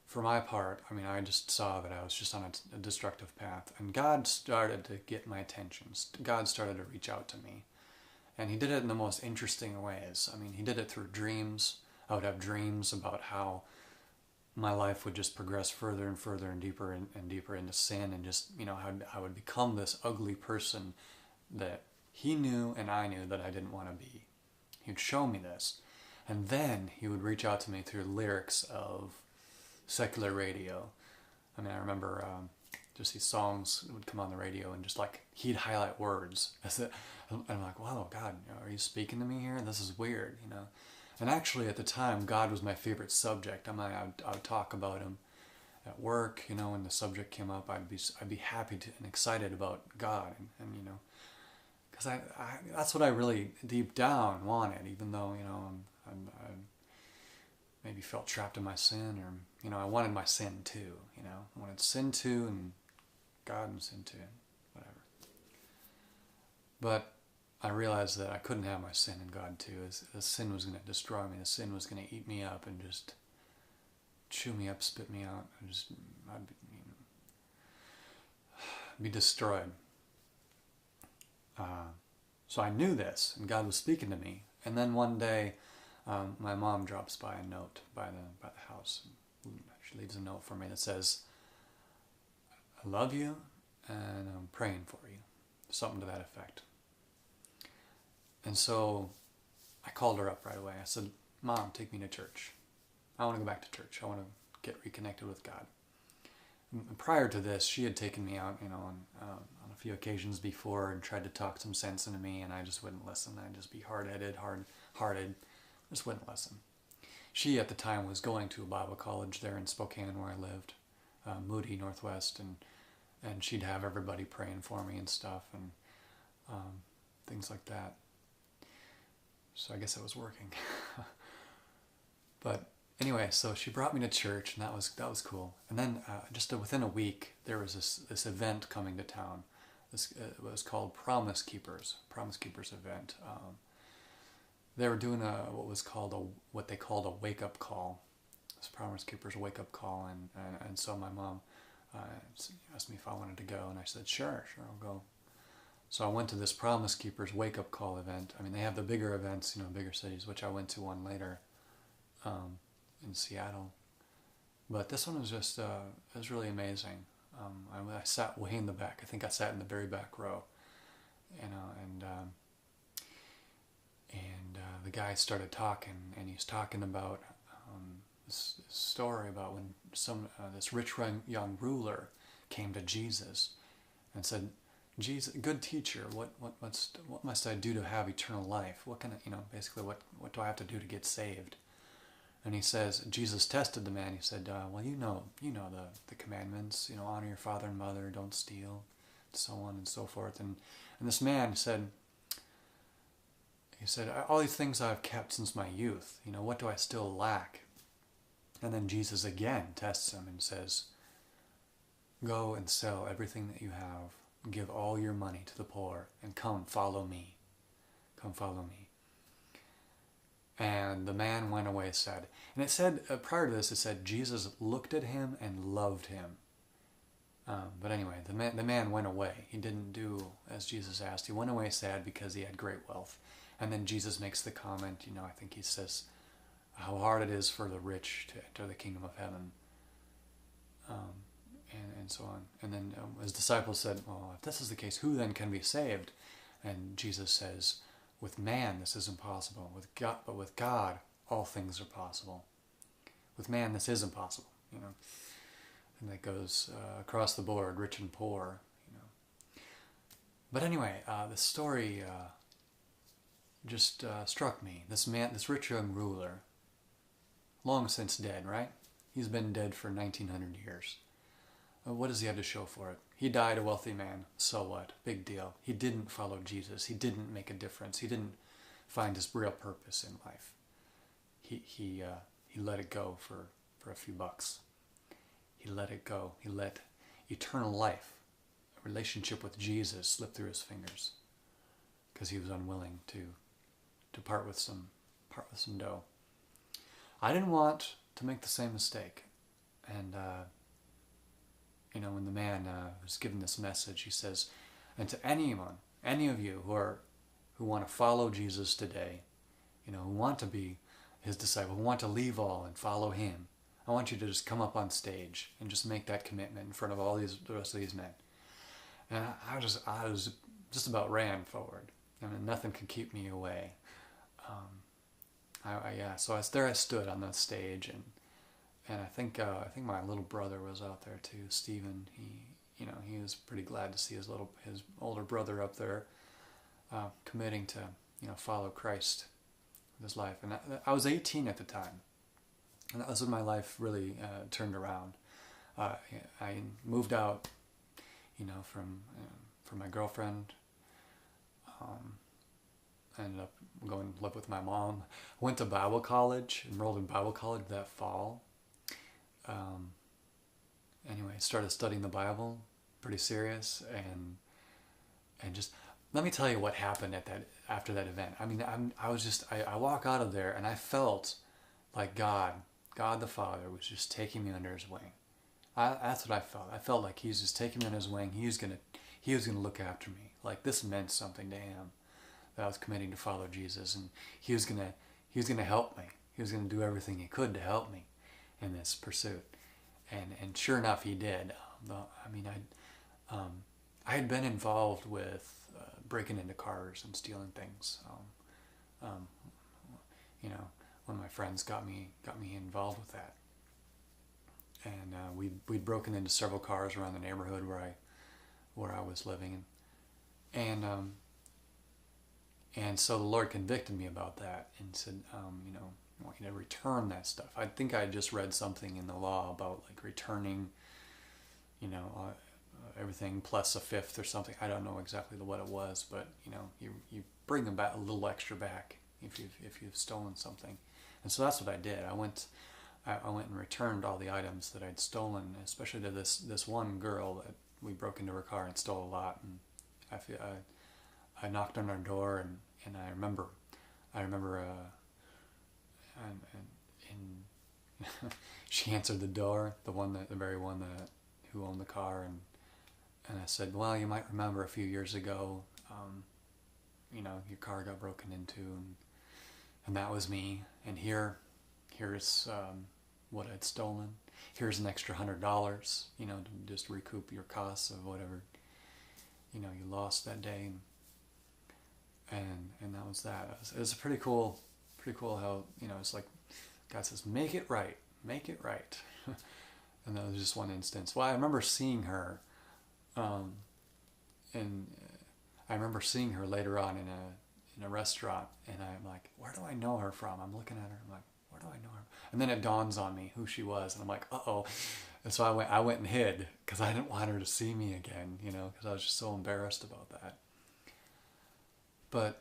for my part, I mean, I just saw that I was just on a destructive path, and God started to get my attention. God started to reach out to me, and He did it in the most interesting ways. I mean, He did it through dreams. I would have dreams about how my life would just progress further and further and deeper into sin, and just, how I would become this ugly person that He knew and I knew that I didn't want to be. He would show me this, and then He would reach out to me through lyrics of secular radio. I mean, I remember just these songs would come on the radio, and just like He'd highlight words. And I'm like, wow, God, are you speaking to me here? This is weird. And actually, at the time, God was my favorite subject. I would talk about Him at work. When the subject came up, I'd be happy and excited about God, and because that's what I really deep down wanted, even though I maybe felt trapped in my sin, or I wanted my sin too. I wanted sin too, and God and sin too, whatever. But I realized that I couldn't have my sin and God too. The sin was going to destroy me. The sin was going to eat me up and just chew me up, spit me out, and I'd be destroyed. So I knew this, and God was speaking to me. And then one day, my mom drops by a note by the house. She leaves a note for me that says, "I love you, and I'm praying for you," something to that effect. And so I called her up right away. I said, "Mom, take me to church. I want to go back to church. I want to get reconnected with God." And prior to this, she had taken me out, on a few occasions before, and tried to talk some sense into me, and I just wouldn't listen. I'd just be hard-hearted, just wouldn't listen. She, at the time, was going to a Bible college there in Spokane, where I lived, Moody, Northwest, and she'd have everybody praying for me and stuff, and things like that. So I guess it was working. But anyway, so she brought me to church, and that was cool. And then just within a week, there was this event coming to town. It was called Promise Keepers event. They were doing what they called a wake up call. This Promise Keepers wake up call, and so my mom asked me if I wanted to go, and I said sure, I'll go. So I went to this Promise Keepers wake up call event. I mean, they have the bigger events, bigger cities, which I went to one later in Seattle. But this one was just, it was really amazing. I sat way in the back. I think I sat in the very back row, and the guy started talking, and he's talking about this story about when this rich young ruler came to Jesus and said, "Jesus, good teacher, what must I do to have eternal life? What can I, basically what do I have to do to get saved?" And he says, Jesus tested the man. He said, "Well, you know the commandments. Honor your father and mother, don't steal, so on and so forth." And this man said, "All these things I've kept since my youth. What do I still lack?" And then Jesus again tests him and says, "Go and sell everything that you have, give all your money to the poor, and come follow me. Come follow me." And the man went away sad. And it said, prior to this, it said Jesus looked at him and loved him. But anyway, the man went away. He didn't do as Jesus asked. He went away sad because he had great wealth. And then Jesus makes the comment, I think he says, how hard it is for the rich to enter the kingdom of heaven. And so on. And then his disciples said, "Well, if this is the case, who then can be saved?" And Jesus says, "With man this is impossible. But with God all things are possible. With man this is impossible." And that goes across the board, rich and poor. But anyway, the story just struck me. This rich young ruler, long since dead, right? He's been dead for 1900 years. What does he have to show for it? He died a wealthy man. So what? Big deal. He didn't follow Jesus. He didn't make a difference. He didn't find his real purpose in life. He let it go for a few bucks. He let it go. He let eternal life, a relationship with Jesus, slip through his fingers because he was unwilling to part with some dough. I didn't want to make the same mistake. And you know, when the man was given this message, he says, "And to anyone, any of you who want to follow Jesus today, you know, who want to be his disciple, who want to leave all and follow him, I want you to just come up on stage and just make that commitment in front of the rest of these men." And I was just about ran forward. I mean, nothing could keep me away. So I stood on that stage, and I think my little brother was out there too, Stephen. He was pretty glad to see his older brother up there, committing to, you know, follow Christ with his life. And I was 18 at the time, and that was when my life really turned around. I moved out, you know, from my girlfriend. I ended up going to live with my mom. Went to Bible college, enrolled in Bible college that fall. Anyway, started studying the Bible, pretty serious, and just let me tell you what happened after that event. I mean, I walk out of there and I felt like God the Father was just taking me under his wing. That's what I felt. I felt like he was just taking me under his wing. He was gonna look after me. Like this meant something to him, that I was committing to follow Jesus, and he was gonna help me. He was gonna do everything he could to help me in this pursuit, and sure enough, he did. I had been involved with breaking into cars and stealing things. You know, one of my friends got me involved with that, and we'd broken into several cars around the neighborhood where I was living, and so the Lord convicted me about that and said, you know, I want you to return that stuff. I think I just read something in the law about like returning, you know, everything plus a fifth or something. I don't know exactly what it was, but you know, you bring them back a little extra back if you've stolen something. And so that's what I did. I went and returned all the items that I'd stolen, especially to this one girl that we broke into her car and stole a lot. And I knocked on her door, and I remember and she answered the door, the very one who owned the car, and I said, "Well, you might remember a few years ago, you know, your car got broken into, and that was me. And here's what I'd stolen. Here's an extra $100, you know, to just recoup your costs of whatever, you know, you lost that day." And that was that. It was pretty cool how, you know, it's like God says, make it right. And that was just one instance. Well, I remember seeing her, and I remember seeing her later on in a restaurant, and I'm like, where do I know her from? I'm looking at her, I'm like, where do I know her? And then it dawns on me who she was, and I'm like, uh-oh. And so I went and hid, because I didn't want her to see me again, you know, because I was just so embarrassed about that. But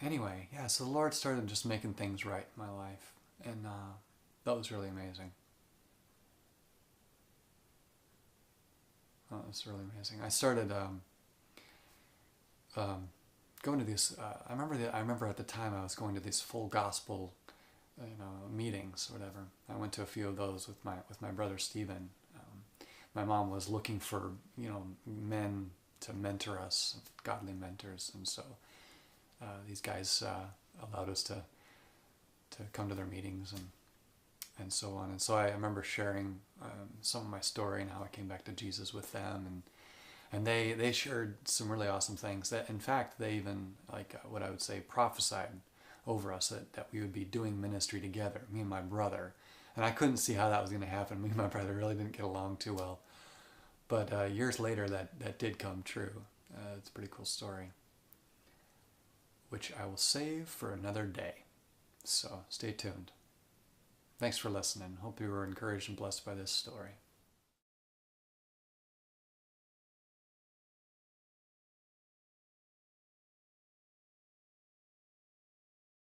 anyway, yeah, so the Lord started just making things right in my life, and that was really amazing. Oh, it's really amazing. I started going to these. I remember at the time I was going to these full gospel, you know, meetings or whatever. I went to a few of those with my brother Stephen. My mom was looking for, you know, men to mentor us, godly mentors, and so these guys allowed us to come to their meetings and so on. And so I remember sharing some of my story and how I came back to Jesus with them, and they shared some really awesome things. That in fact they even, like what I would say, prophesied over us that we would be doing ministry together, me and my brother. And I couldn't see how that was going to happen. Me and my brother really didn't get along too well. But years later that did come true. It's a pretty cool story, which I will save for another day. So stay tuned. Thanks for listening. Hope you were encouraged and blessed by this story.